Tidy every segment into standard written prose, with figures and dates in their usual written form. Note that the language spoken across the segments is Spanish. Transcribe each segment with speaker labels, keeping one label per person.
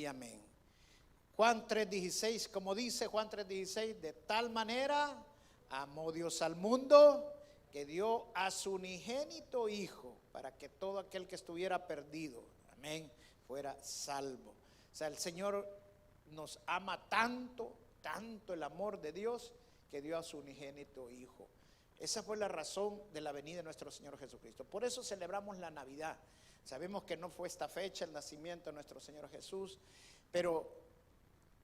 Speaker 1: y amén. Juan 3:16, como dice Juan 3:16, de tal manera amó Dios al mundo que dio a su unigénito Hijo para que todo aquel que estuviera perdido, amén, fuera salvo. O sea, el Señor nos ama tanto, tanto el amor de Dios que dio a su unigénito Hijo. Esa fue la razón de la venida de nuestro Señor Jesucristo. Por eso celebramos la Navidad. Sabemos que no fue esta fecha el nacimiento de nuestro Señor Jesús, pero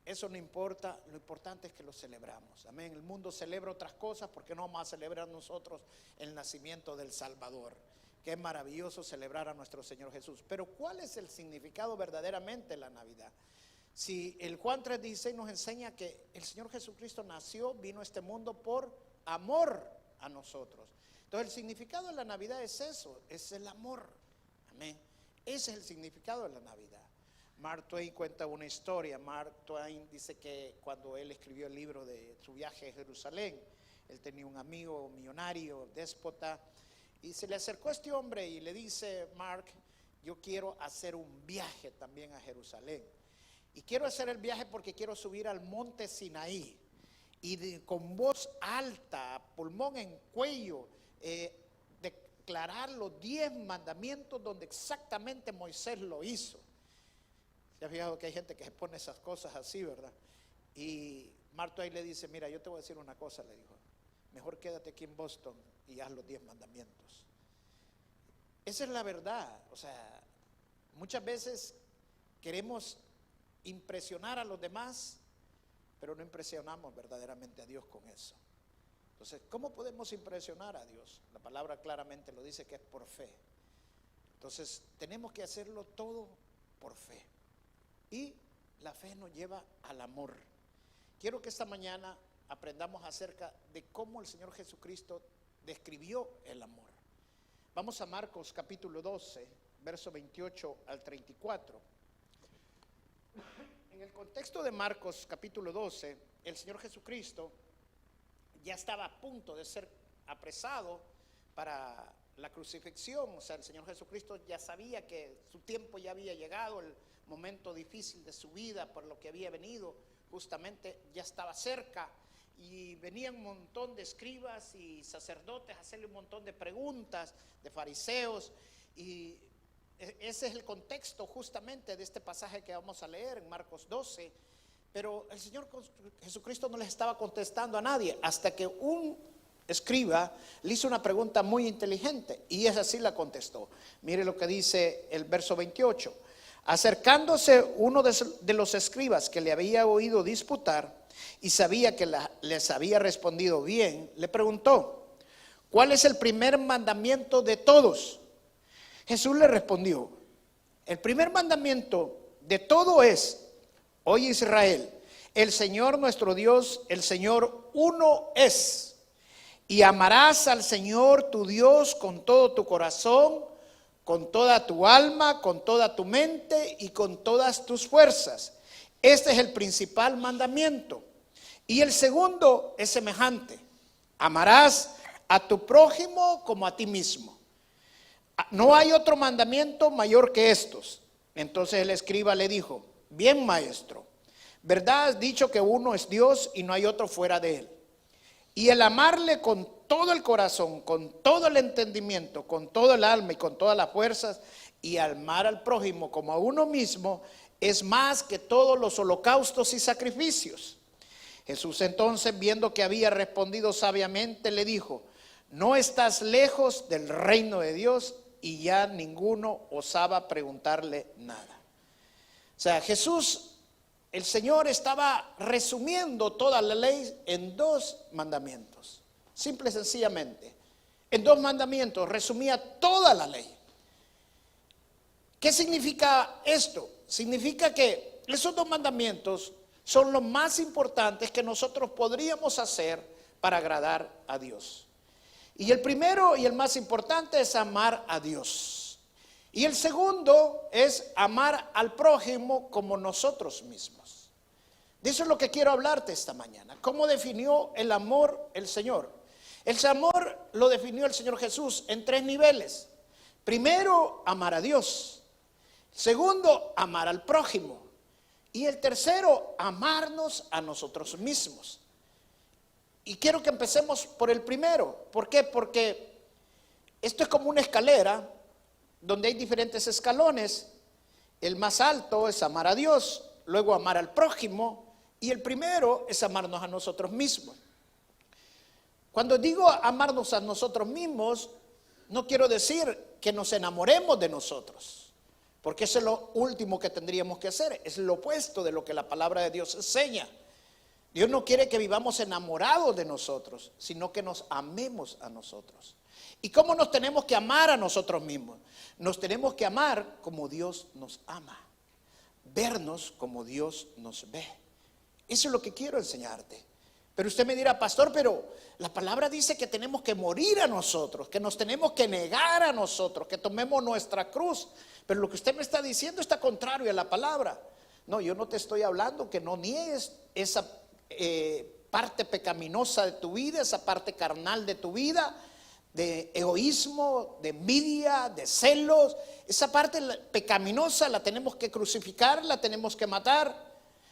Speaker 1: eso no importa, lo importante es que lo celebramos. Amén. El mundo celebra otras cosas, porque no vamos a celebrar nosotros el nacimiento del Salvador. Qué maravilloso celebrar a nuestro Señor Jesús. Pero ¿cuál es el significado verdaderamente de la Navidad? Si el Juan 3:16 nos enseña que el Señor Jesucristo nació, vino a este mundo por amor a nosotros. Entonces el significado de la Navidad es eso, es el amor. Amén. Ese es el significado de la Navidad. Mark Twain cuenta una historia. Mark Twain dice que cuando él escribió el libro de su viaje a Jerusalén, él tenía un amigo millonario, déspota, y se le acercó a este hombre y le dice: Mark, yo quiero hacer un viaje también a Jerusalén, y quiero hacer el viaje porque quiero subir al monte Sinaí y con voz alta, pulmón en cuello, declarar los 10 mandamientos donde exactamente Moisés lo hizo. ¿Se ha fijado que hay gente que se pone esas cosas así, verdad? Y Mark Twain le dice: mira, yo te voy a decir una cosa, le dijo, mejor quédate aquí en Boston y haz los 10 mandamientos. Esa es la verdad. O sea, muchas veces queremos impresionar a los demás, pero no impresionamos verdaderamente a Dios con eso. Entonces, ¿cómo podemos impresionar a Dios? La palabra claramente lo dice, que es por fe. Entonces, tenemos que hacerlo todo por fe. Y la fe nos lleva al amor. Quiero que esta mañana aprendamos acerca de cómo el Señor Jesucristo describió el amor. Vamos a Marcos capítulo 12, verso 28 al 34. En el contexto de Marcos capítulo 12, el Señor Jesucristo ya estaba a punto de ser apresado para la crucifixión. O sea, el Señor Jesucristo ya sabía que su tiempo ya había llegado, el momento difícil de su vida por lo que había venido, justamente ya estaba cerca, y venían un montón de escribas y sacerdotes a hacerle un montón de preguntas, de fariseos, y ese es el contexto justamente de este pasaje que vamos a leer en Marcos 12. Pero el Señor Jesucristo no les estaba contestando a nadie, hasta que un escriba le hizo una pregunta muy inteligente, y esa sí la contestó. Mire lo que dice el verso 28. Acercándose uno de los escribas que le había oído disputar y sabía que les había respondido bien, le preguntó: ¿cuál es el primer mandamiento de todos? Jesús le respondió: el primer mandamiento de todo es: oye Israel, el Señor nuestro Dios, el Señor uno es, y amarás al Señor tu Dios con todo tu corazón, con toda tu alma, con toda tu mente y con todas tus fuerzas. Este es el principal mandamiento. Y el segundo es semejante: amarás a tu prójimo como a ti mismo. No hay otro mandamiento mayor que estos. Entonces el escriba le dijo: bien, maestro, verdad has dicho que uno es Dios y no hay otro fuera de él. Y el amarle con todo el corazón, con todo el entendimiento, con todo el alma y con todas las fuerzas, y amar al prójimo como a uno mismo, es más que todos los holocaustos y sacrificios. Jesús entonces, viendo que había respondido sabiamente, le dijo: no estás lejos del reino de Dios. Y ya ninguno osaba preguntarle nada. O sea, Jesús, el Señor, estaba resumiendo toda la ley en 2 mandamientos. Simple y sencillamente, en 2 mandamientos resumía toda la ley. ¿Qué significa esto? Significa que esos 2 mandamientos son los más importantes que nosotros podríamos hacer para agradar a Dios. Y el primero y el más importante es amar a Dios. Y el segundo es amar al prójimo como nosotros mismos. De eso es lo que quiero hablarte esta mañana. ¿Cómo definió el amor el Señor? El amor lo definió el Señor Jesús en 3 niveles. Primero, amar a Dios. Segundo, amar al prójimo. Y el tercero, amarnos a nosotros mismos. Y quiero que empecemos por el primero. ¿Por qué? Porque esto es como una escalera donde hay diferentes escalones. El más alto es amar a Dios, luego amar al prójimo, y el primero es amarnos a nosotros mismos. Cuando digo amarnos a nosotros mismos, no quiero decir que nos enamoremos de nosotros, porque eso es lo último que tendríamos que hacer, es lo opuesto de lo que la palabra de Dios enseña. Dios no quiere que vivamos enamorados de nosotros, sino que nos amemos a nosotros. ¿Y cómo nos tenemos que amar a nosotros mismos? Nos tenemos que amar como Dios nos ama, vernos como Dios nos ve. Eso es lo que quiero enseñarte. Pero usted me dirá, pastor, pero la palabra dice que tenemos que morir a nosotros, que nos tenemos que negar a nosotros, que tomemos nuestra cruz. Pero lo que usted me está diciendo está contrario a la palabra. No, yo no te estoy hablando que no niegues esa parte pecaminosa de tu vida, esa parte carnal de tu vida, de egoísmo, de envidia, de celos. Esa parte pecaminosa la tenemos que crucificar, la tenemos que matar.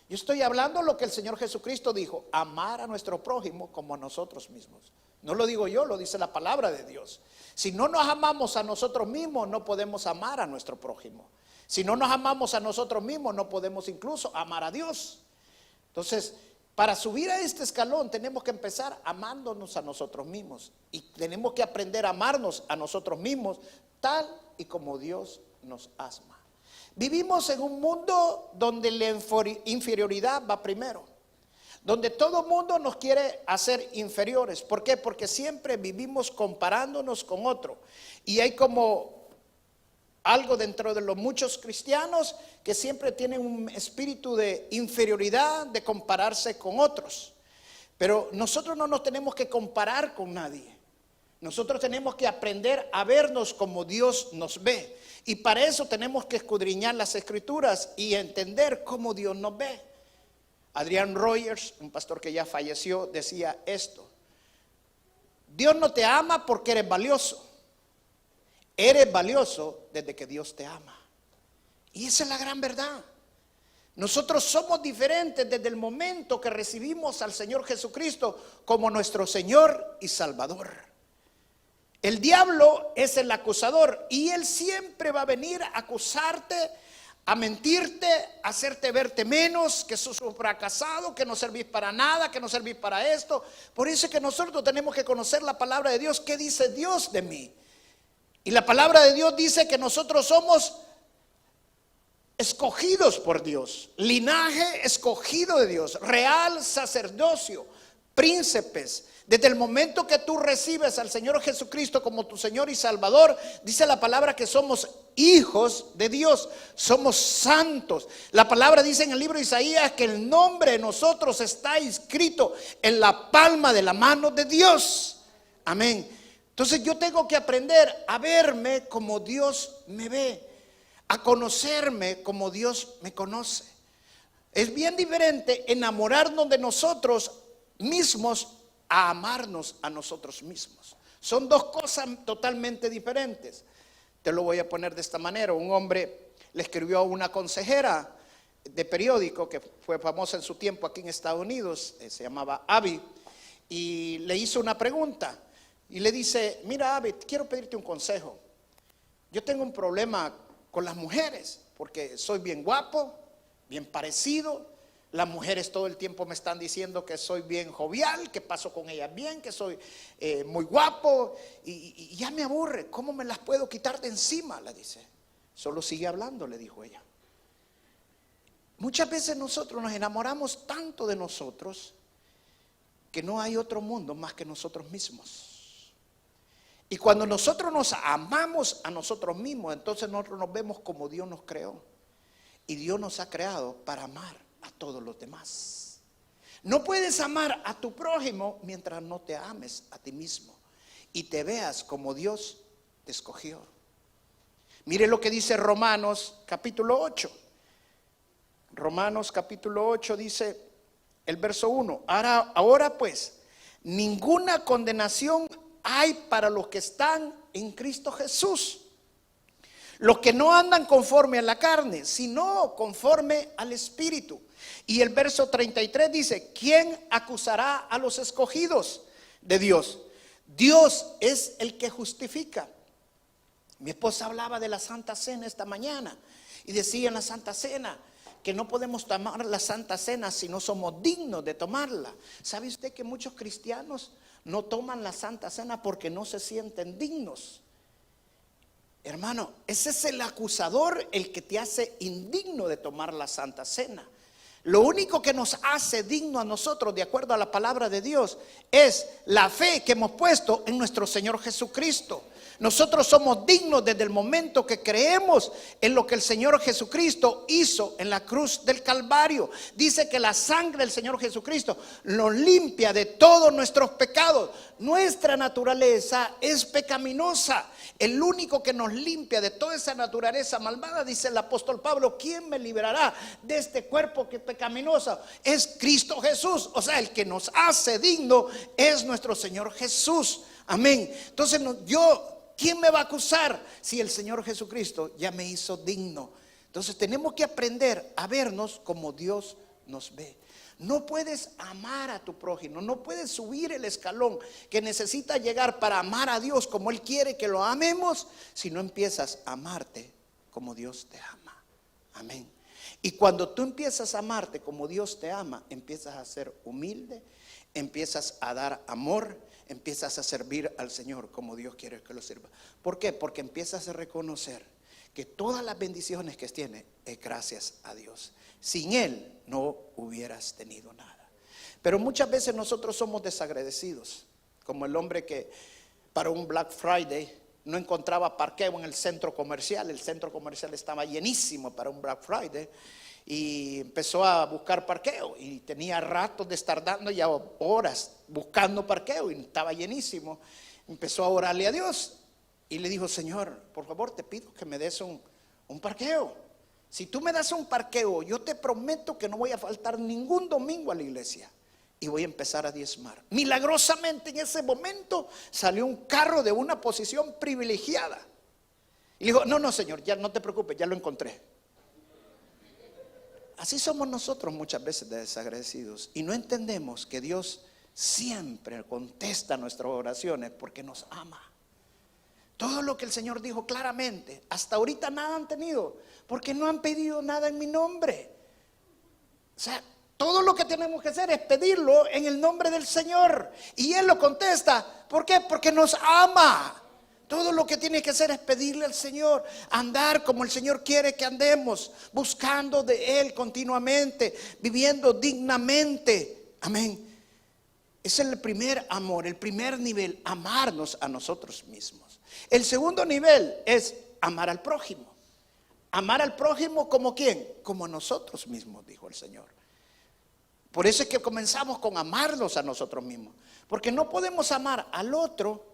Speaker 1: Yo estoy hablando lo que el Señor Jesucristo dijo: amar a nuestro prójimo como a nosotros mismos. No lo digo yo, lo dice la palabra de Dios. Si no nos amamos a nosotros mismos, no podemos amar a nuestro prójimo. Si no nos amamos a nosotros mismos, no podemos incluso amar a Dios. Entonces, para subir a este escalón tenemos que empezar amándonos a nosotros mismos. Y tenemos que aprender a amarnos a nosotros mismos tal y como Dios nos ama. Vivimos en un mundo donde la inferioridad va primero, donde todo mundo nos quiere hacer inferiores. ¿Por qué? Porque siempre vivimos comparándonos con otro. Y hay como algo dentro de los muchos cristianos que siempre tienen un espíritu de inferioridad, de compararse con otros. Pero nosotros no nos tenemos que comparar con nadie. Nosotros tenemos que aprender a vernos como Dios nos ve. Y para eso tenemos que escudriñar las Escrituras y entender cómo Dios nos ve. Adrian Rogers, un pastor que ya falleció, decía esto: Dios no te ama porque eres valioso. Eres valioso desde que Dios te ama. Y esa es la gran verdad. Nosotros somos diferentes desde el momento que recibimos al Señor Jesucristo como nuestro Señor y Salvador. El diablo es el acusador y él siempre va a venir a acusarte, a mentirte, a hacerte verte menos, que sos un fracasado, que no servís para nada, que no servís para esto. Por eso es que nosotros tenemos que conocer la palabra de Dios. ¿Qué dice Dios de mí? Y la palabra de Dios dice que nosotros somos escogidos por Dios, linaje escogido de Dios, real sacerdocio, príncipes. Desde el momento que tú recibes al Señor Jesucristo como tu Señor y Salvador, dice la palabra que somos hijos de Dios, somos santos. La palabra dice en el libro de Isaías que el nombre de nosotros está inscrito en la palma de la mano de Dios. Amén. Entonces yo tengo que aprender a verme como Dios me ve, a conocerme como Dios me conoce. Es bien diferente enamorarnos de nosotros mismos a amarnos a nosotros mismos. Son dos cosas totalmente diferentes. Te lo voy a poner de esta manera. Un hombre le escribió a una consejera de periódico que fue famosa en su tiempo aquí en Estados Unidos, se llamaba Abby, y le hizo una pregunta. Y le dice: mira, Abby, quiero pedirte un consejo. Yo tengo un problema con las mujeres porque soy bien guapo, bien parecido. Las mujeres todo el tiempo me están diciendo que soy bien jovial, que paso con ellas bien, que soy muy guapo y ya me aburre. ¿Cómo me las puedo quitar de encima? Le dice. Solo sigue hablando, le dijo ella. Muchas veces nosotros nos enamoramos tanto de nosotros que no hay otro mundo más que nosotros mismos. Y cuando nosotros nos amamos a nosotros mismos, entonces nosotros nos vemos como Dios nos creó. Y Dios nos ha creado para amar a todos los demás. No puedes amar a tu prójimo mientras no te ames a ti mismo y te veas como Dios te escogió. Mire lo que dice Romanos capítulo 8. Romanos capítulo 8 dice el verso 1. Ahora pues, ninguna condenación hay para los que están en Cristo Jesús, los que no andan conforme a la carne, sino conforme al Espíritu. Y el verso 33 dice: ¿quién acusará a los escogidos de Dios? Dios es el que justifica. Mi esposa hablaba de la Santa Cena esta mañana y decía en la Santa Cena que no podemos tomar la Santa Cena si no somos dignos de tomarla. ¿Sabe usted que muchos cristianos no toman la Santa Cena porque no se sienten dignos? Hermano, ese es el acusador, el que te hace indigno de tomar la Santa Cena. Lo único que nos hace digno a nosotros, de acuerdo a la palabra de Dios, es la fe que hemos puesto en nuestro Señor Jesucristo. Nosotros somos dignos desde el momento que creemos en lo que el Señor Jesucristo hizo en la cruz del Calvario. Dice que la sangre del Señor Jesucristo nos limpia de todos nuestros pecados. Nuestra naturaleza es pecaminosa. El único que nos limpia de toda esa naturaleza malvada, dice el apóstol Pablo, ¿quién me librará de este cuerpo que es pecaminoso? Es Cristo Jesús. O sea, el que nos hace digno es nuestro Señor Jesús. Amén. Entonces ¿quién me va a acusar si el Señor Jesucristo ya me hizo digno? Entonces tenemos que aprender a vernos como Dios nos ve. No puedes amar a tu prójimo, no puedes subir el escalón que necesitas llegar para amar a Dios como Él quiere que lo amemos, si no empiezas a amarte como Dios te ama. Amén. Y cuando tú empiezas a amarte como Dios te ama, empiezas a ser humilde, empiezas a dar amor, empiezas a servir al Señor como Dios quiere que lo sirva. ¿Por qué? Porque empiezas a reconocer que todas las bendiciones que tienes es gracias a Dios. Sin Él no hubieras tenido nada. Pero muchas veces nosotros somos desagradecidos, como el hombre que para un Black Friday no encontraba parqueo en el centro comercial. El centro comercial estaba llenísimo para un Black Friday y empezó a buscar parqueo y tenía ratos de estar dando ya horas buscando parqueo y estaba llenísimo. Empezó a orarle a Dios y le dijo: Señor, por favor te pido que me des un parqueo. Si tú me das un parqueo, yo te prometo que no voy a faltar ningún domingo a la iglesia y voy a empezar a diezmar. Milagrosamente en ese momento salió un carro de una posición privilegiada y dijo: no Señor, ya no te preocupes, ya lo encontré. Así somos nosotros muchas veces desagradecidos y no entendemos que Dios siempre contesta nuestras oraciones porque nos ama. Todo lo que el Señor dijo claramente, hasta ahorita nada han tenido, porque no han pedido nada en mi nombre. O sea, todo lo que tenemos que hacer es pedirlo en el nombre del Señor. Y Él lo contesta. ¿Por qué? Porque nos ama. Todo lo que tiene que hacer es pedirle al Señor, andar como el Señor quiere que andemos, buscando de Él continuamente, viviendo dignamente. Amén. Ese es el primer amor, el primer nivel, amarnos a nosotros mismos. El segundo nivel es amar al prójimo. Amar al prójimo como ¿quién? Como nosotros mismos, dijo el Señor. Por eso es que comenzamos con amarnos a nosotros mismos. Porque no podemos amar al otro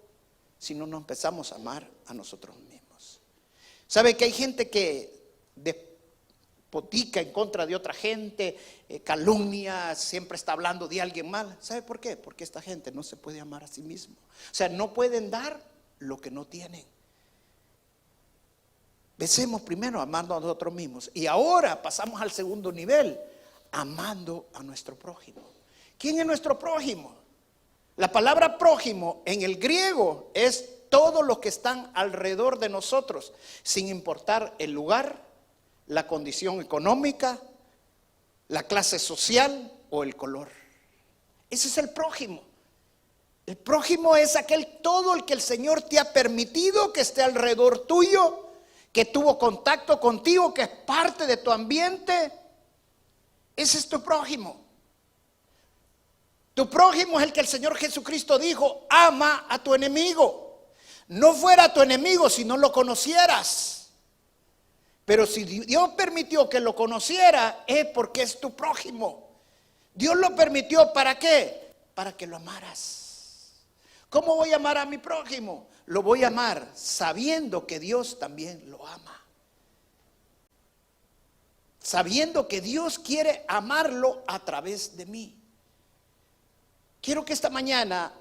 Speaker 1: si no nos empezamos a amar a nosotros mismos. ¿Sabe que hay gente que despotica en contra de otra gente, calumnia, siempre está hablando de alguien mal? ¿Sabe por qué? Porque esta gente no se puede amar a sí mismo. O sea, no pueden dar lo que no tienen. Empecemos primero amando a nosotros mismos y ahora pasamos al segundo nivel, amando a nuestro prójimo. ¿Quién es nuestro prójimo? La palabra prójimo en el griego es todos los que están alrededor de nosotros, sin importar el lugar, la condición económica, la clase social o el color. Ese es el prójimo. El prójimo es todo el que el Señor te ha permitido que esté alrededor tuyo, que tuvo contacto contigo, que es parte de tu ambiente. Ese es tu prójimo. Tu prójimo es el que el Señor Jesucristo dijo: ama a tu enemigo. No fuera tu enemigo si no lo conocieras. Pero si Dios permitió que lo conociera, es porque es tu prójimo. Dios lo permitió, ¿para qué? Para que lo amaras. ¿Cómo voy a amar a mi prójimo? Lo voy a amar sabiendo que Dios también lo ama. Sabiendo que Dios quiere amarlo a través de mí. Quiero que esta mañana,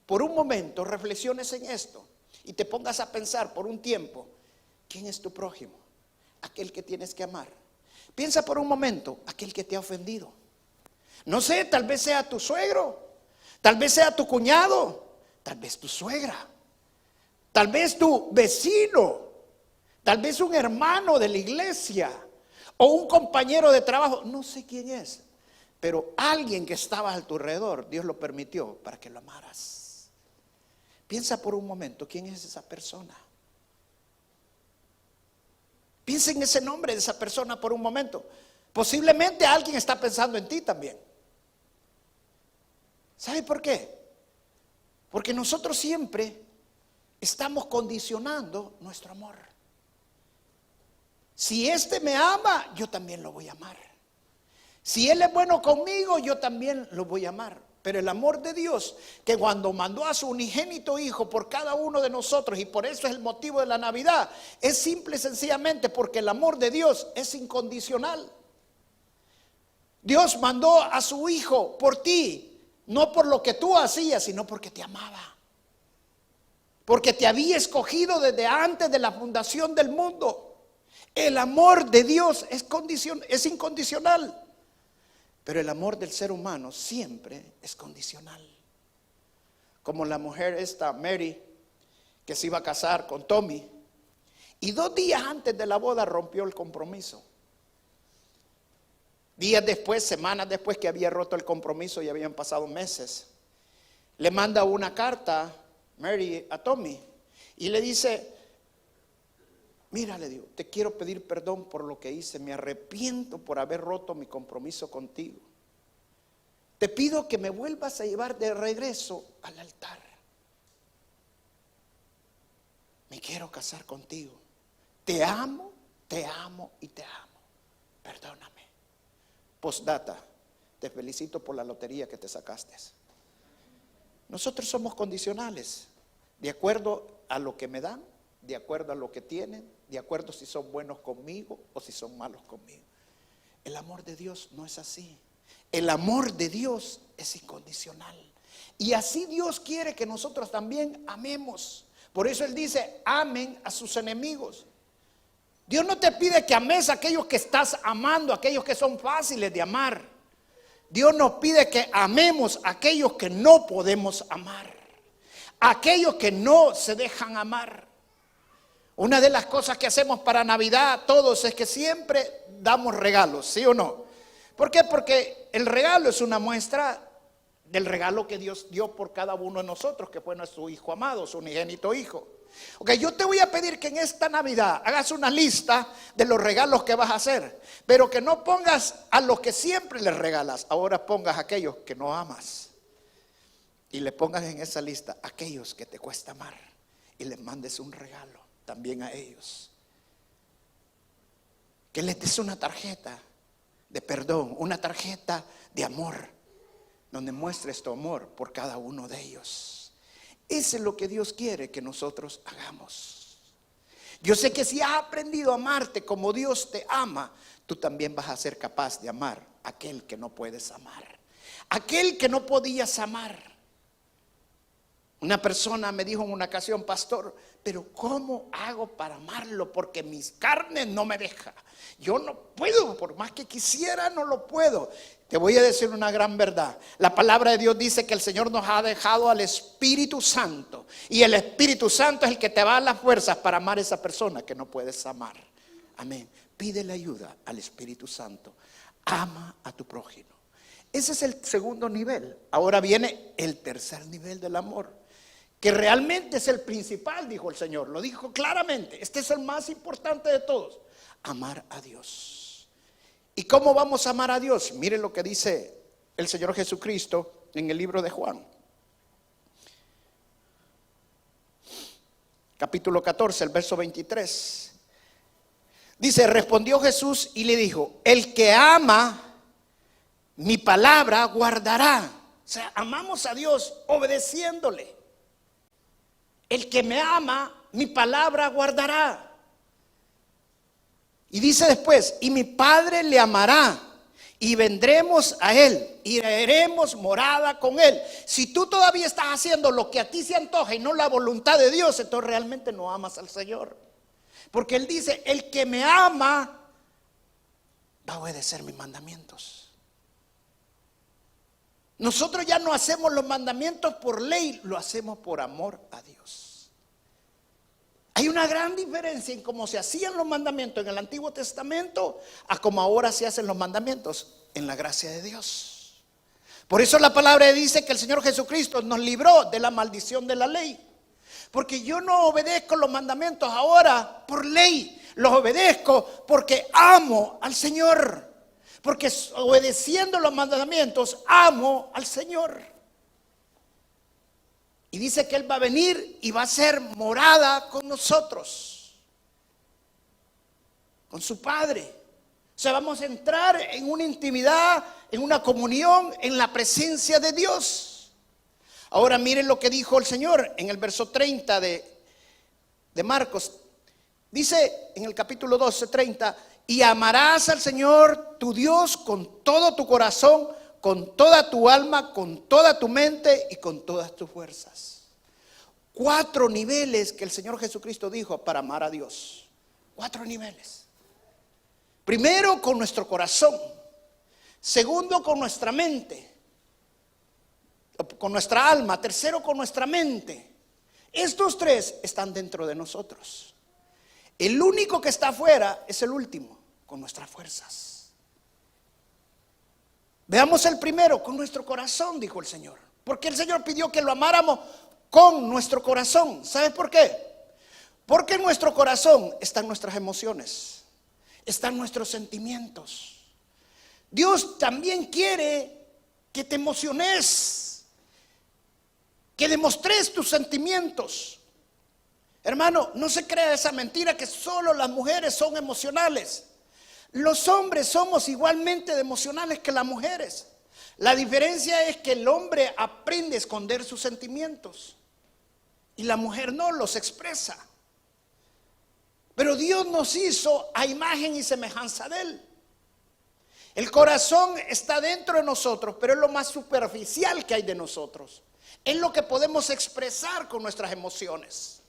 Speaker 1: por un momento, reflexiones en esto y te pongas a pensar por un tiempo. ¿quién es tu prójimo? Aquel que tienes que amar. Piensa por un momento, aquel que te ha ofendido. No sé, tal vez sea tu suegro, tal vez sea tu cuñado, tal vez tu suegra, tal vez tu vecino, tal vez un hermano de la iglesia o un compañero de trabajo. No sé quién es, pero alguien que estaba a tu alrededor, Dios lo permitió para que lo amaras. Piensa por un momento, ¿quién es esa persona? Piensa en ese nombre de esa persona por un momento. Posiblemente alguien está pensando en ti también. ¿Sabe por qué? Porque nosotros siempre estamos condicionando nuestro amor. Si este me ama, yo también lo voy a amar. Si él es bueno conmigo, yo también lo voy a amar. Pero el amor de Dios, que cuando mandó a su unigénito hijo por cada uno de nosotros, y por eso es el motivo de la Navidad, es simple y sencillamente porque el amor de Dios es incondicional. Dios mandó a su hijo por ti, no por lo que tú hacías, sino porque te amaba. Porque te había escogido desde antes de la fundación del mundo. El amor de Dios es incondicional. Pero el amor del ser humano siempre es condicional. Como la mujer esta, Mary, que se iba a casar con Tommy, y 2 días antes de la boda rompió el compromiso. Días después, semanas después que había roto el compromiso y habían pasado meses, le manda una carta Mary a Tommy y le dice: mira, le digo, te quiero pedir perdón por lo que hice, me arrepiento por haber roto mi compromiso contigo. Te pido que me vuelvas a llevar de regreso al altar. Me quiero casar contigo. Te amo y te amo. Perdóname. Postdata, te felicito por la lotería que te sacaste. Nosotros somos condicionales, de acuerdo a lo que me dan, de acuerdo a lo que tienen, de acuerdo si son buenos conmigo o si son malos conmigo. El amor de Dios no es así. El amor de Dios es incondicional. Y así Dios quiere que nosotros también amemos. Por eso Él dice: amen a sus enemigos. Dios no te pide que ames a aquellos que estás amando, a aquellos que son fáciles de amar. Dios nos pide que amemos a aquellos que no podemos amar, a aquellos que no se dejan amar. Una de las cosas que hacemos para Navidad todos es que siempre damos regalos, ¿sí o no? ¿Por qué? Porque el regalo es una muestra del regalo que Dios dio por cada uno de nosotros, que fue nuestro hijo amado, su unigénito hijo. Ok, yo te voy a pedir que en esta Navidad hagas una lista de los regalos que vas a hacer, pero que no pongas a los que siempre les regalas, ahora pongas a aquellos que no amas y le pongas en esa lista a aquellos que te cuesta amar y les mandes un regalo también a ellos. Que les des una tarjeta de perdón, una tarjeta de amor, donde muestres tu amor por cada uno de ellos. Eso es lo que Dios quiere que nosotros hagamos. Yo sé que si has aprendido a amarte como Dios te ama, tú también vas a ser capaz de amar a aquel que no puedes amar, aquel que no podías amar. Una persona me dijo en una ocasión: pastor, pero ¿cómo hago para amarlo? Porque mis carnes no me dejan. Yo no puedo, por más que quisiera, no lo puedo. Te voy a decir una gran verdad. La palabra de Dios dice que el Señor nos ha dejado al Espíritu Santo. Y el Espíritu Santo es el que te va a dar las fuerzas para amar a esa persona que no puedes amar. Amén. Pídele ayuda al Espíritu Santo. Ama a tu prójimo. Ese es el segundo nivel. Ahora viene el tercer nivel del amor, que realmente es el principal, dijo el Señor. Lo dijo claramente. Este es el más importante de todos. Amar a Dios. ¿Y cómo vamos a amar a Dios? Miren lo que dice el Señor Jesucristo en el libro de Juan. Capítulo 14, el verso 23. Dice: respondió Jesús y le dijo: el que ama mi palabra guardará. O sea, amamos a Dios obedeciéndole. El que me ama, mi palabra guardará. Y dice después: y mi Padre le amará, y vendremos a él, y haremos morada con él. Si tú todavía estás haciendo lo que a ti se antoja y no la voluntad de Dios, entonces realmente no amas al Señor. Porque Él dice, el que me ama va a obedecer mis mandamientos. Nosotros ya no hacemos los mandamientos por ley, lo hacemos por amor a Dios. Hay una gran diferencia en cómo se hacían los mandamientos en el Antiguo Testamento a cómo ahora se hacen los mandamientos en la gracia de Dios. Por eso la palabra dice que el Señor Jesucristo nos libró de la maldición de la ley. Porque yo no obedezco los mandamientos ahora por ley, los obedezco porque amo al Señor. Porque obedeciendo los mandamientos amo al Señor. Y dice que Él va a venir y va a ser morada con nosotros, con su Padre. O sea, vamos a entrar en una intimidad, en una comunión, en la presencia de Dios. Ahora miren lo que dijo el Señor en el verso 30 de Marcos. Dice en el capítulo 12, 30, y amarás al Señor tu Dios con todo tu corazón, con toda tu alma, con toda tu mente y con todas tus fuerzas. 4 niveles que el Señor Jesucristo dijo para amar a Dios. 4 niveles. Primero, con nuestro corazón. Segundo, con nuestra mente, con nuestra alma. Tercero, con nuestra mente. Estos 3 están dentro de nosotros. El único que está afuera es el último, con nuestras fuerzas. Veamos el primero, con nuestro corazón, dijo el Señor. Porque el Señor pidió que lo amáramos con nuestro corazón. ¿Sabes por qué? Porque en nuestro corazón están nuestras emociones, están nuestros sentimientos. Dios también quiere que te emociones, que demostres tus sentimientos. Hermano, no se crea esa mentira que solo las mujeres son emocionales. Los hombres somos igualmente emocionales que las mujeres. La diferencia es que el hombre aprende a esconder sus sentimientos y la mujer no los expresa. Pero Dios nos hizo a imagen y semejanza de Él. El corazón está dentro de nosotros, pero es lo más superficial que hay de nosotros. Es lo que podemos expresar con nuestras emociones.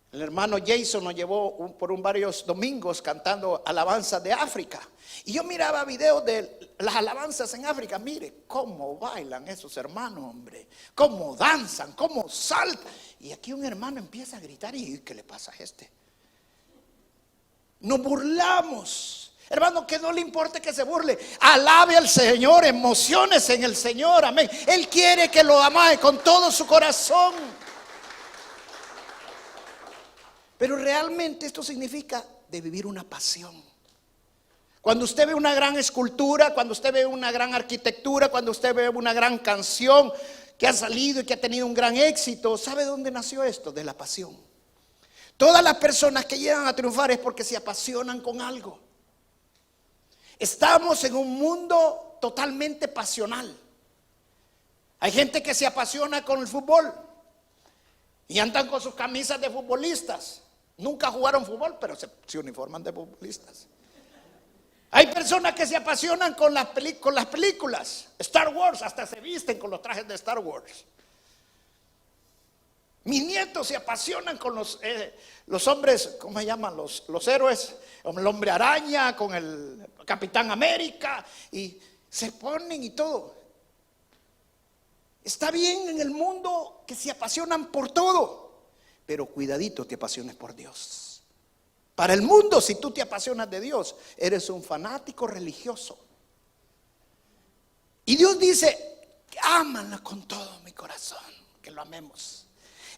Speaker 1: El hermano Jason nos llevó por varios domingos cantando alabanzas de África. Y yo miraba videos de las alabanzas en África. Mire cómo bailan esos hermanos, hombre. Cómo danzan, cómo saltan. Y aquí un hermano empieza a gritar. ¿Y qué le pasa a este? Nos burlamos. Hermano, que no le importe que se burle. Alabe al Señor, emociones en el Señor. Amén. Él quiere que lo ame con todo su corazón. Pero realmente esto significa de vivir una pasión. Cuando usted ve una gran escultura, cuando usted ve una gran arquitectura, cuando usted ve una gran canción que ha salido y que ha tenido un gran éxito, ¿sabe dónde nació esto? De la pasión. Todas las personas que llegan a triunfar es porque se apasionan con algo. Estamos en un mundo totalmente pasional. Hay gente que se apasiona con el fútbol y andan con sus camisas de futbolistas. Nunca jugaron fútbol, pero se uniforman de futbolistas. Hay personas que se apasionan con las películas. Star Wars, hasta se visten con los trajes de Star Wars. Mis nietos se apasionan con los hombres, ¿cómo se llaman? Los héroes, el Hombre Araña, con el Capitán América, y se ponen y todo. Está bien en el mundo que se apasionan por todo. Pero cuidadito, te apasiones por Dios. Para el mundo, si tú te apasionas de Dios, eres un fanático religioso. Y Dios dice, ámala con todo mi corazón, que lo amemos.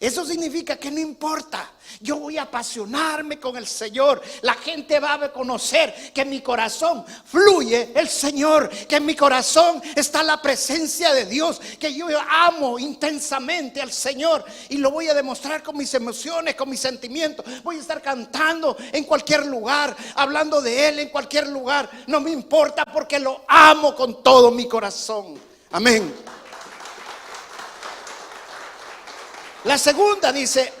Speaker 1: Eso significa que no importa, yo voy a apasionarme con el Señor. La gente va a conocer que en mi corazón fluye el Señor, que en mi corazón está la presencia de Dios, que yo amo intensamente al Señor y lo voy a demostrar con mis emociones, con mis sentimientos. Voy a estar cantando en cualquier lugar, hablando de Él en cualquier lugar. No me importa porque lo amo con todo mi corazón. Amén. La segunda dice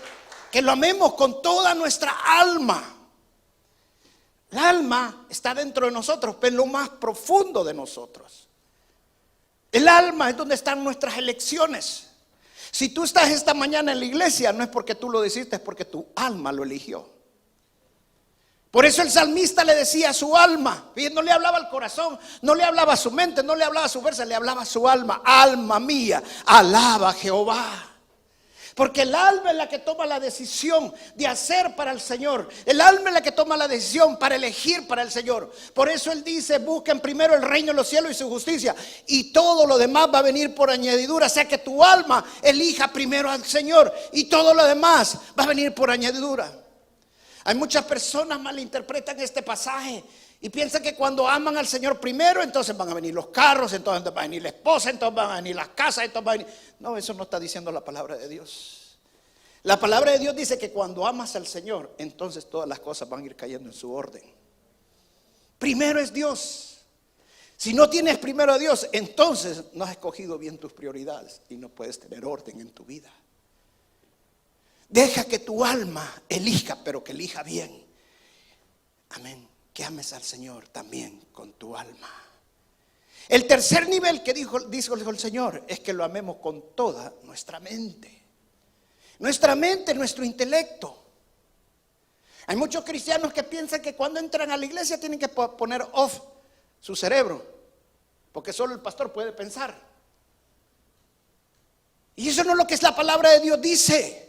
Speaker 1: que lo amemos con toda nuestra alma. La alma está dentro de nosotros, pero en lo más profundo de nosotros. El alma es donde están nuestras elecciones. Si tú estás esta mañana en la iglesia, no es porque tú lo decidiste, es porque tu alma lo eligió. Por eso el salmista le decía a su alma, no le hablaba al corazón, no le hablaba a su mente, no le hablaba a su fuerza, le hablaba a su alma. Alma mía, alaba a Jehová. Porque el alma es la que toma la decisión de hacer para el Señor. El alma es la que toma la decisión para elegir para el Señor. Por eso Él dice, busquen primero el reino de los cielos y su justicia, y todo lo demás va a venir por añadidura. O sea que tu alma elija primero al Señor y todo lo demás va a venir por añadidura. Hay muchas personas malinterpretan este pasaje y piensan que cuando aman al Señor primero, entonces van a venir los carros, entonces va a venir la esposa, entonces van a venir las casas, entonces va a venir... No, eso no está diciendo la palabra de Dios. La palabra de Dios dice que cuando amas al Señor, entonces todas las cosas van a ir cayendo en su orden. Primero es Dios. Si no tienes primero a Dios, entonces no has escogido bien tus prioridades y no puedes tener orden en tu vida. Deja que tu alma elija, pero que elija bien. Amén. Que ames al Señor también con tu alma. El tercer nivel que dijo el Señor es que lo amemos con toda nuestra mente. Nuestra mente, nuestro intelecto. Hay muchos cristianos que piensan que cuando entran a la iglesia tienen que poner off su cerebro, porque solo el pastor puede pensar. Y eso no es lo que la palabra de Dios dice.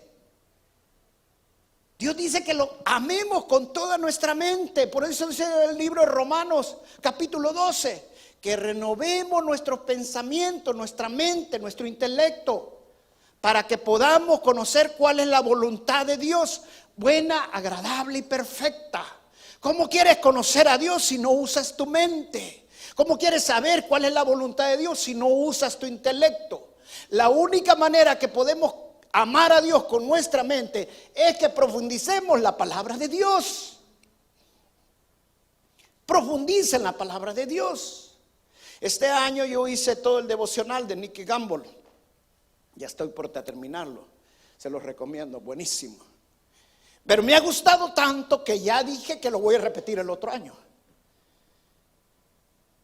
Speaker 1: Dios dice que lo amemos con toda nuestra mente. Por eso dice el libro de Romanos capítulo 12, que renovemos nuestros pensamientos, nuestra mente, nuestro intelecto, para que podamos conocer cuál es la voluntad de Dios, buena, agradable y perfecta. ¿Cómo quieres conocer a Dios si no usas tu mente? ¿Cómo quieres saber cuál es la voluntad de Dios si no usas tu intelecto? La única manera que podemos amar a Dios con nuestra mente es que profundicemos la palabra de Dios. Profundicen la palabra de Dios. Este año yo hice todo el devocional de Nicky Gamble. Ya estoy por terminarlo. Se los recomiendo, buenísimo. Pero me ha gustado tanto que ya dije que lo voy a repetir el otro año.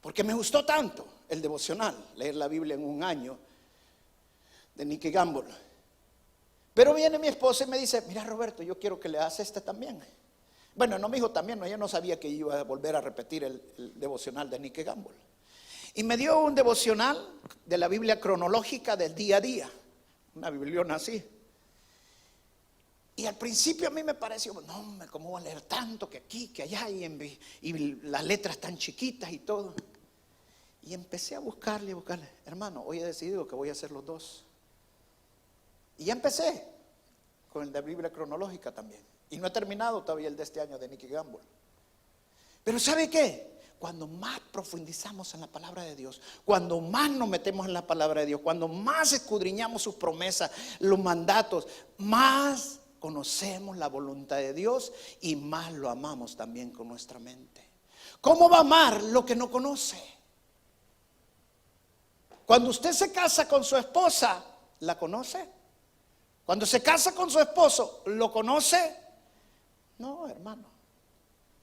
Speaker 1: Porque me gustó tanto el devocional, leer la Biblia en un año de Nicky Gamble. Pero viene mi esposa y me dice, mira Roberto, yo quiero que le hagas este también. Bueno, no me dijo también, no, ella no sabía que iba a volver a repetir el devocional de Nicky Gamble. Y me dio un devocional de la Biblia cronológica del día a día, una bibliona así. Y al principio a mí me pareció, no, ¿cómo voy a leer tanto que aquí, que allá, y las letras tan chiquitas y todo? Y empecé a buscarle, hermano, hoy he decidido que voy a hacer los dos. Y ya empecé con el de Biblia cronológica también. Y no he terminado todavía el de este año de Nicky Gamble. Pero ¿sabe qué? Cuando más profundizamos en la palabra de Dios, cuando más nos metemos en la palabra de Dios, cuando más escudriñamos sus promesas, los mandatos, más conocemos la voluntad de Dios y más lo amamos también con nuestra mente. ¿Cómo va a amar lo que no conoce? Cuando usted se casa con su esposa, ¿la conoce? Cuando se casa con su esposo, ¿lo conoce? No, hermano.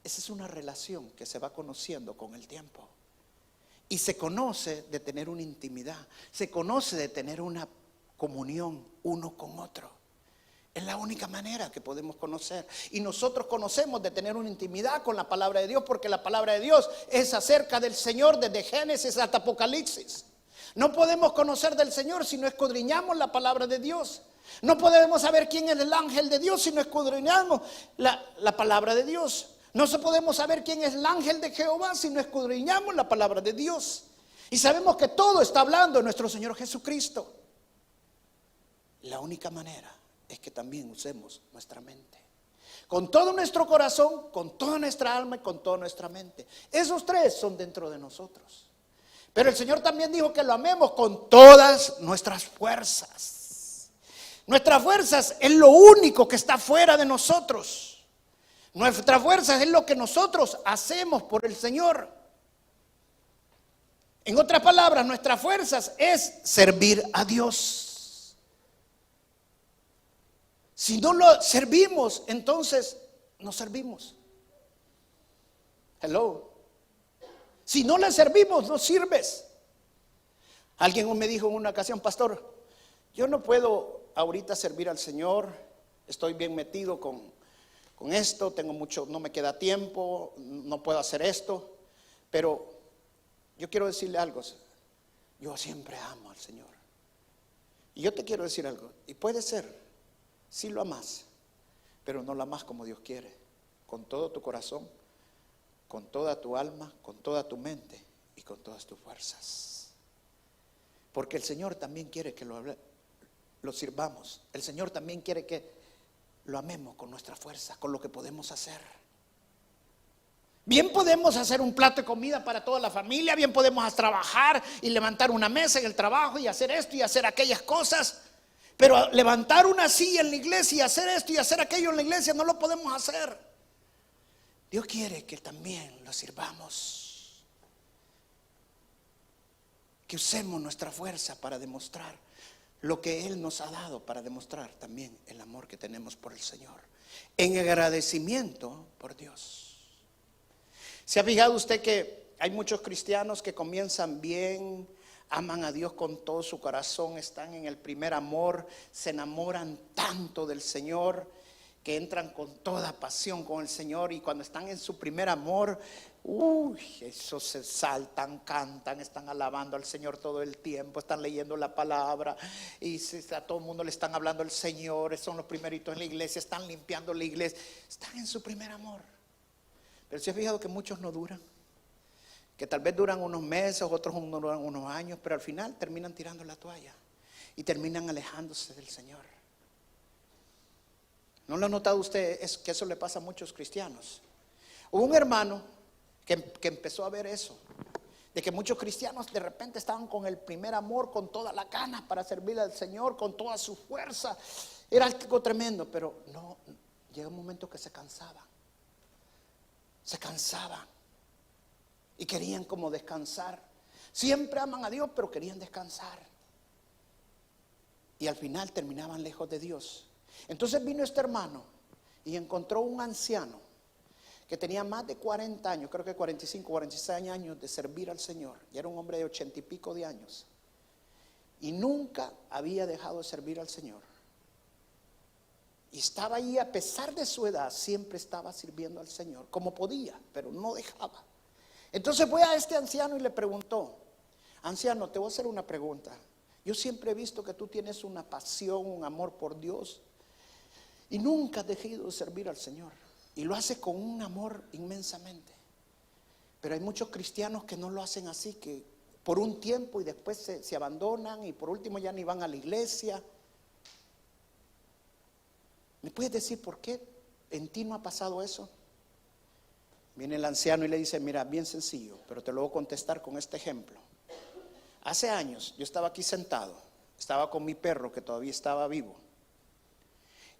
Speaker 1: Esa es una relación que se va conociendo con el tiempo. Y se conoce de tener una intimidad. Se conoce de tener una comunión uno con otro. Es la única manera que podemos conocer. Y nosotros conocemos de tener una intimidad con la palabra de Dios, porque la palabra de Dios es acerca del Señor desde Génesis hasta Apocalipsis. No podemos conocer del Señor si no escudriñamos la palabra de Dios. No podemos saber quién es el ángel de Dios si no escudriñamos la palabra de Dios. No podemos saber quién es el ángel de Jehová si no escudriñamos la palabra de Dios. Y sabemos que todo está hablando de nuestro Señor Jesucristo. La única manera es que también usemos nuestra mente. Con todo nuestro corazón, con toda nuestra alma y con toda nuestra mente. Esos tres son dentro de nosotros. Pero el Señor también dijo que lo amemos con todas nuestras fuerzas. Nuestras fuerzas es lo único que está fuera de nosotros. Nuestras fuerzas es lo que nosotros hacemos por el Señor. En otras palabras, nuestras fuerzas es servir a Dios. Si no lo servimos, entonces no servimos. Hello. Si no le servimos, no sirves. Alguien me dijo en una ocasión, pastor, yo no puedo ahorita servir al Señor, estoy bien metido con esto, tengo mucho, no me queda tiempo, no puedo hacer esto, pero yo quiero decirle algo, yo siempre amo al Señor. Y yo te quiero decir algo, y puede ser, sí lo amas, pero no lo amas como Dios quiere, con todo tu corazón, con toda tu alma, con toda tu mente y con todas tus fuerzas. Porque el Señor también quiere que lo sirvamos. El Señor también quiere que lo amemos con nuestra fuerza, con lo que podemos hacer. Bien podemos hacer un plato de comida para toda la familia, bien podemos trabajar y levantar una mesa en el trabajo y hacer esto y hacer aquellas cosas, pero levantar una silla en la iglesia y hacer esto y hacer aquello en la iglesia no lo podemos hacer. Dios quiere que también lo sirvamos, que usemos nuestra fuerza para demostrar lo que Él nos ha dado, para demostrar también el amor que tenemos por el Señor, en agradecimiento por Dios. ¿Se ha fijado usted que hay muchos cristianos que comienzan bien, aman a Dios con todo su corazón, están en el primer amor, se enamoran tanto del Señor, que entran con toda pasión con el Señor, y cuando están en su primer amor, esos se saltan, cantan, están alabando al Señor todo el tiempo, están leyendo la palabra y a todo el mundo le están hablando al Señor, son los primeritos en la iglesia, están limpiando la iglesia, están en su primer amor. Pero se ha fijado que muchos no duran, que tal vez duran unos meses, otros no duran unos años, pero al final terminan tirando la toalla y terminan alejándose del Señor. ¿No lo ha notado usted? Es que eso le pasa a muchos cristianos. Hubo un hermano que empezó a ver eso, de que muchos cristianos de repente estaban con el primer amor, con toda la ganas para servirle al Señor, con toda su fuerza. Era algo tremendo, pero no, llega un momento que se cansaban y querían como descansar. Siempre aman a Dios, pero querían descansar, y al final terminaban lejos de Dios. Entonces vino este hermano y encontró un anciano que tenía más de 40 años, creo que 45, 46 años de servir al Señor, y era un hombre de 80 y pico de años, y nunca había dejado de servir al Señor. Y estaba ahí a pesar de su edad, siempre estaba sirviendo al Señor como podía, pero no dejaba. Entonces fue a este anciano y le preguntó: anciano, te voy a hacer una pregunta. Yo siempre he visto que tú tienes una pasión, un amor por Dios, y nunca has dejado de servir al Señor, y lo haces con un amor inmensamente. Pero hay muchos cristianos que no lo hacen así, que por un tiempo y después se abandonan, y por último ya ni van a la iglesia. ¿Me puedes decir por qué en ti no ha pasado eso? Viene el anciano y le dice: mira, bien sencillo, pero te lo voy a contestar con este ejemplo. Hace años yo estaba aquí sentado, estaba con mi perro que todavía estaba vivo,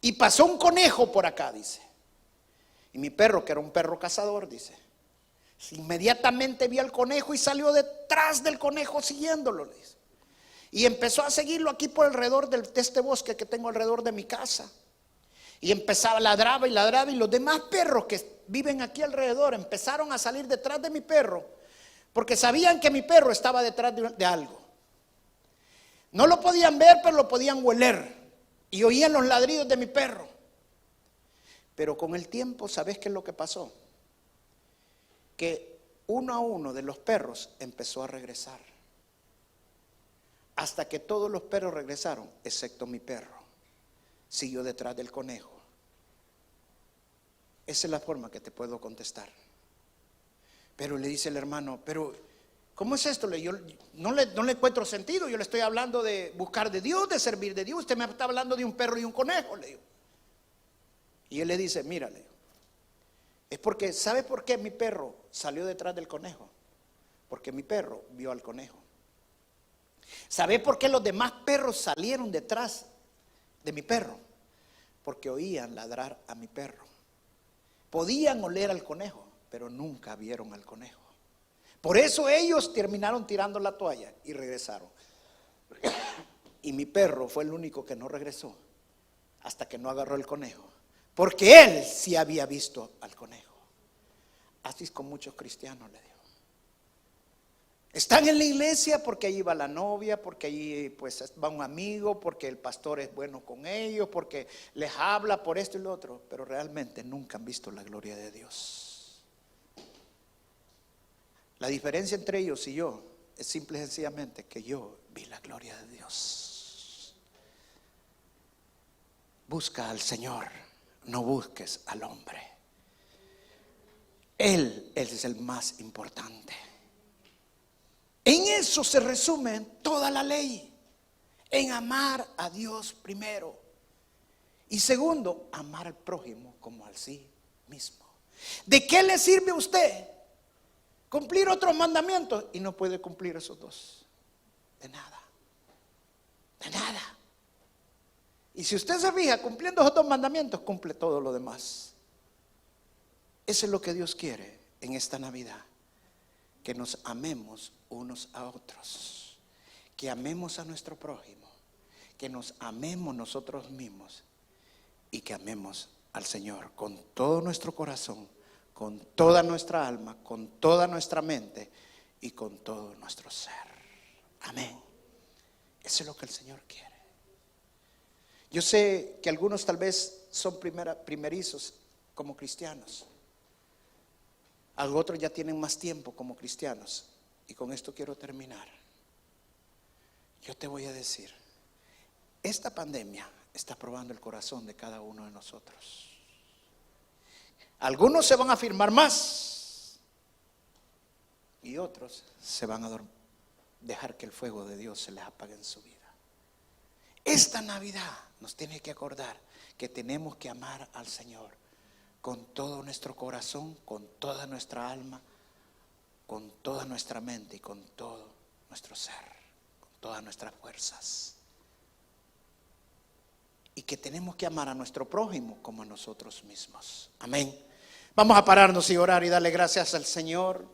Speaker 1: y pasó un conejo por acá, dice. Y mi perro, que era un perro cazador, dice, inmediatamente vio al conejo y salió detrás del conejo siguiéndolo, dice. Y empezó a seguirlo aquí por alrededor de este bosque que tengo alrededor de mi casa. Y empezaba, ladraba y los demás perros que viven aquí alrededor empezaron a salir detrás de mi perro, porque sabían que mi perro estaba detrás de algo. No lo podían ver, pero lo podían oler, y oían los ladridos de mi perro. Pero con el tiempo, ¿sabes qué es lo que pasó? Que uno a uno de los perros empezó a regresar, hasta que todos los perros regresaron, excepto mi perro. Siguió detrás del conejo. Esa es la forma que te puedo contestar. Pero le dice el hermano: pero ¿cómo es esto? Yo no le encuentro sentido. Yo le estoy hablando de buscar de Dios, de servir de Dios. Usted me está hablando de un perro y un conejo, le digo. Y él le dice: mírale, es porque, ¿sabe por qué mi perro salió detrás del conejo? Porque mi perro vio al conejo. ¿Sabe por qué los demás perros salieron detrás de mi perro? Porque oían ladrar a mi perro. Podían oler al conejo, pero nunca vieron al conejo. Por eso ellos terminaron tirando la toalla y regresaron. Y mi perro fue el único que no regresó hasta que no agarró el conejo, porque él sí había visto al conejo. Así es con muchos cristianos, le digo. Están en la iglesia porque allí va la novia, porque allí pues va un amigo, porque el pastor es bueno con ellos, porque les habla por esto y lo otro, pero realmente nunca han visto la gloria de Dios. La diferencia entre ellos y yo es simple y sencillamente que yo vi la gloria de Dios. Busca al Señor, no busques al hombre. Él es el más importante. En eso se resume toda la ley, en amar a Dios primero y segundo, amar al prójimo como a sí mismo. ¿De qué le sirve a usted cumplir otros mandamientos y no puede cumplir esos dos? De nada, de nada. Y si usted se fija, cumpliendo esos dos mandamientos, cumple todo lo demás. Eso es lo que Dios quiere en esta Navidad, que nos amemos unos a otros, que amemos a nuestro prójimo, que nos amemos nosotros mismos y que amemos al Señor con todo nuestro corazón, con toda nuestra alma, con toda nuestra mente y con todo nuestro ser. Amén. Eso es lo que el Señor quiere. Yo sé que algunos tal vez son primerizos como cristianos. Otros ya tienen más tiempo como cristianos. Y con esto quiero terminar. Yo te voy a decir, esta pandemia está probando el corazón de cada uno de nosotros. Algunos se van a afirmar más y otros se van a dejar que el fuego de Dios se les apague en su vida. Esta Navidad nos tiene que acordar que tenemos que amar al Señor con todo nuestro corazón, con toda nuestra alma, con toda nuestra mente y con todo nuestro ser, con todas nuestras fuerzas. Y que tenemos que amar a nuestro prójimo como a nosotros mismos. Amén. Vamos a pararnos y orar y darle gracias al Señor.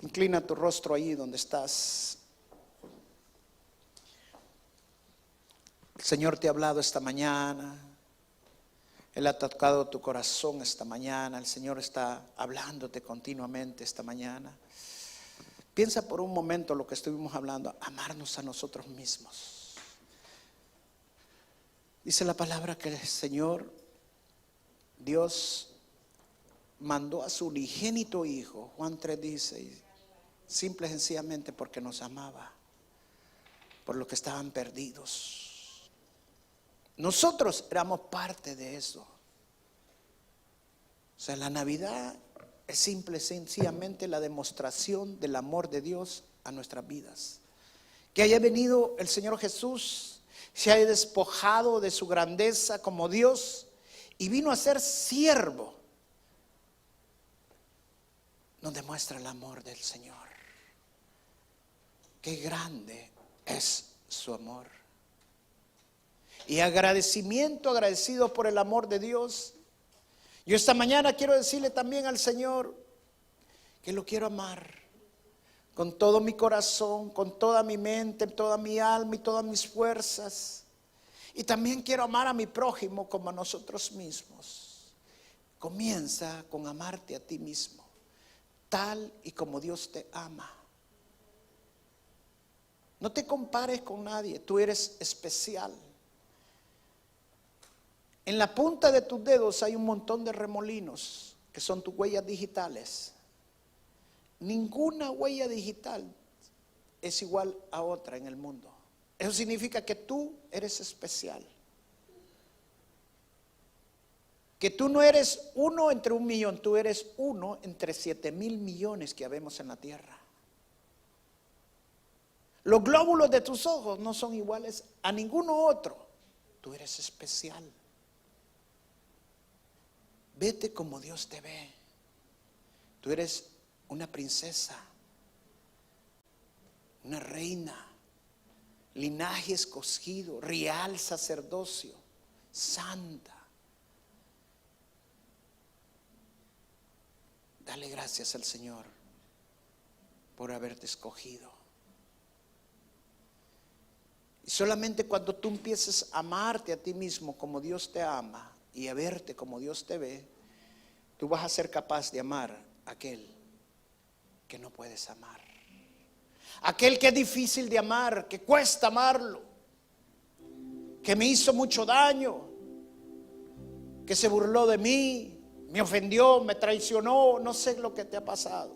Speaker 1: Inclina tu rostro ahí donde estás. El Señor te ha hablado esta mañana. Él ha tocado tu corazón esta mañana. El Señor está hablándote continuamente esta mañana. Piensa por un momento lo que estuvimos hablando, amarnos a nosotros mismos. Dice la palabra que el Señor, Dios, mandó a su unigénito Hijo, Juan 3 dice, simple y sencillamente porque nos amaba, por lo que estaban perdidos. Nosotros éramos parte de eso. O sea, la Navidad es simple y sencillamente la demostración del amor de Dios a nuestras vidas. Que haya venido el Señor Jesús, se haya despojado de su grandeza como Dios y vino a ser siervo. Nos demuestra el amor del Señor. Qué grande es su amor. Y agradecido por el amor de Dios. Yo esta mañana quiero decirle también al Señor que lo quiero amar con todo mi corazón, con toda mi mente, toda mi alma y todas mis fuerzas. Y también quiero amar a mi prójimo como a nosotros mismos. Comienza con amarte a ti mismo, tal y como Dios te ama. No te compares con nadie, tú eres especial. En la punta de tus dedos hay un montón de remolinos que son tus huellas digitales. Ninguna huella digital es igual a otra en el mundo. Eso significa que tú eres especial. Que tú no eres uno entre 1 millón, tú eres uno entre 7,000 millones que habemos en la tierra. Los glóbulos de tus ojos no son iguales a ninguno otro. Tú eres especial. Vete como Dios te ve. Tú eres una princesa, una reina, linaje escogido, real sacerdocio, santa. Dale gracias al Señor por haberte escogido. Y solamente cuando tú empieces a amarte a ti mismo como Dios te ama y a verte como Dios te ve, tú vas a ser capaz de amar a aquel que no puedes amar. aquel que es difícil de amar, que cuesta amarlo, que me hizo mucho daño, que se burló de mí, me ofendió, me traicionó, no sé lo que te ha pasado.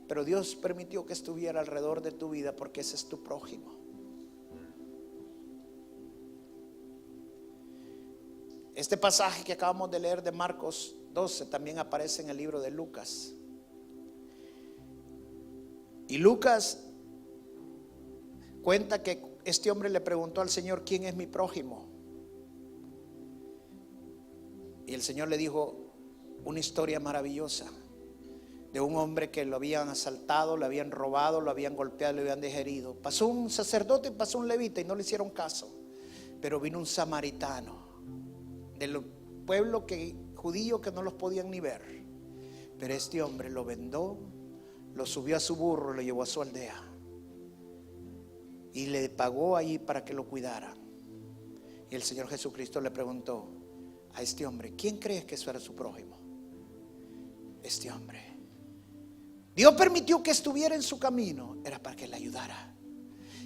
Speaker 1: Pero Dios permitió que estuviera alrededor de tu vida porque ese es tu prójimo. Este pasaje que acabamos de leer de Marcos 12 también aparece en el libro de Lucas. Y Lucas cuenta que este hombre le preguntó al Señor: ¿quién es mi prójimo? Y el Señor le dijo una historia maravillosa de un hombre que lo habían asaltado, lo habían robado, lo habían golpeado, lo habían desherido. Pasó un sacerdote y pasó un levita y no le hicieron caso. Pero vino un samaritano del pueblo judío que no los podían ni ver. Pero este hombre lo vendó, lo subió a su burro, lo llevó a su aldea y le pagó ahí para que lo cuidara. Y el Señor Jesucristo le preguntó a este hombre: ¿quién crees que eso era su prójimo? Este hombre. Dios permitió que estuviera en su camino, era para que le ayudara.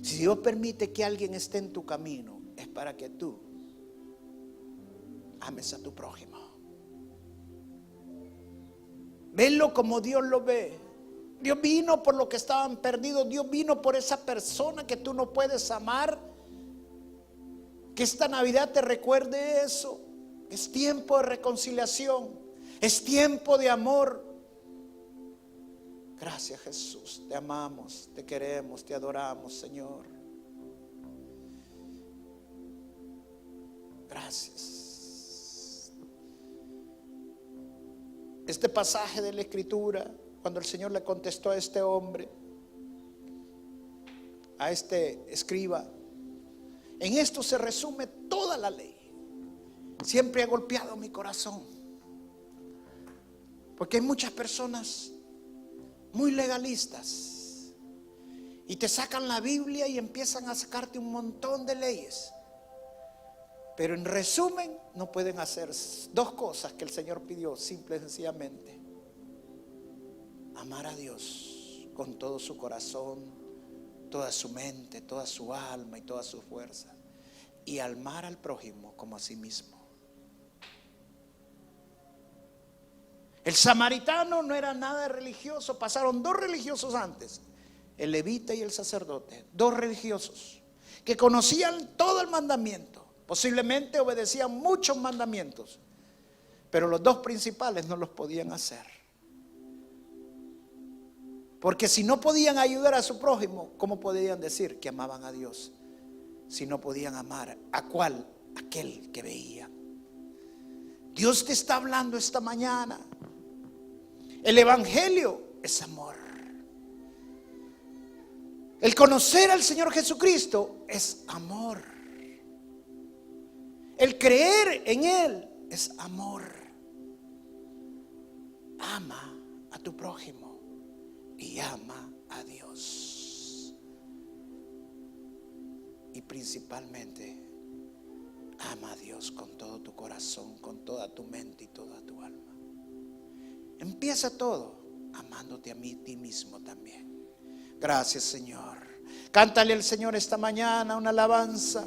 Speaker 1: Si Dios permite que alguien esté en tu camino, es para que tú ames a tu prójimo. Venlo como Dios lo ve. Dios vino por los que estaban perdidos. Dios vino por esa persona que tú no puedes amar. Que esta Navidad te recuerde eso. Es tiempo de reconciliación. Es tiempo de amor. Gracias, Jesús. Te amamos, te queremos, te adoramos, Señor. Gracias. Este pasaje de la Escritura, cuando el Señor le contestó a este hombre, a este escriba, en esto se resume toda la ley. Siempre ha golpeado mi corazón, porque hay muchas personas muy legalistas y te sacan la Biblia y empiezan a sacarte un montón de leyes, pero en resumen no pueden hacer dos cosas que el Señor pidió, simple y sencillamente: amar a Dios con todo su corazón, toda su mente, toda su alma y toda su fuerza, y amar al prójimo como a sí mismo. El samaritano no era nada religioso. Pasaron dos religiosos antes, el levita y el sacerdote. Dos religiosos que conocían todo el mandamiento. Posiblemente obedecían muchos mandamientos, pero los dos principales no los podían hacer. Porque si no podían ayudar a su prójimo, ¿cómo podían decir que amaban a Dios? Si no podían amar ¿a cuál? Aquel que veían. Dios te está hablando esta mañana. El evangelio es amor. El conocer al Señor Jesucristo es amor. El creer en Él es amor. Ama a tu prójimo y ama a Dios. Y principalmente, ama a Dios con todo tu corazón, con toda tu mente y toda tu alma. Empieza todo amándote a ti mismo también. Gracias, Señor. Cántale al Señor esta mañana una alabanza.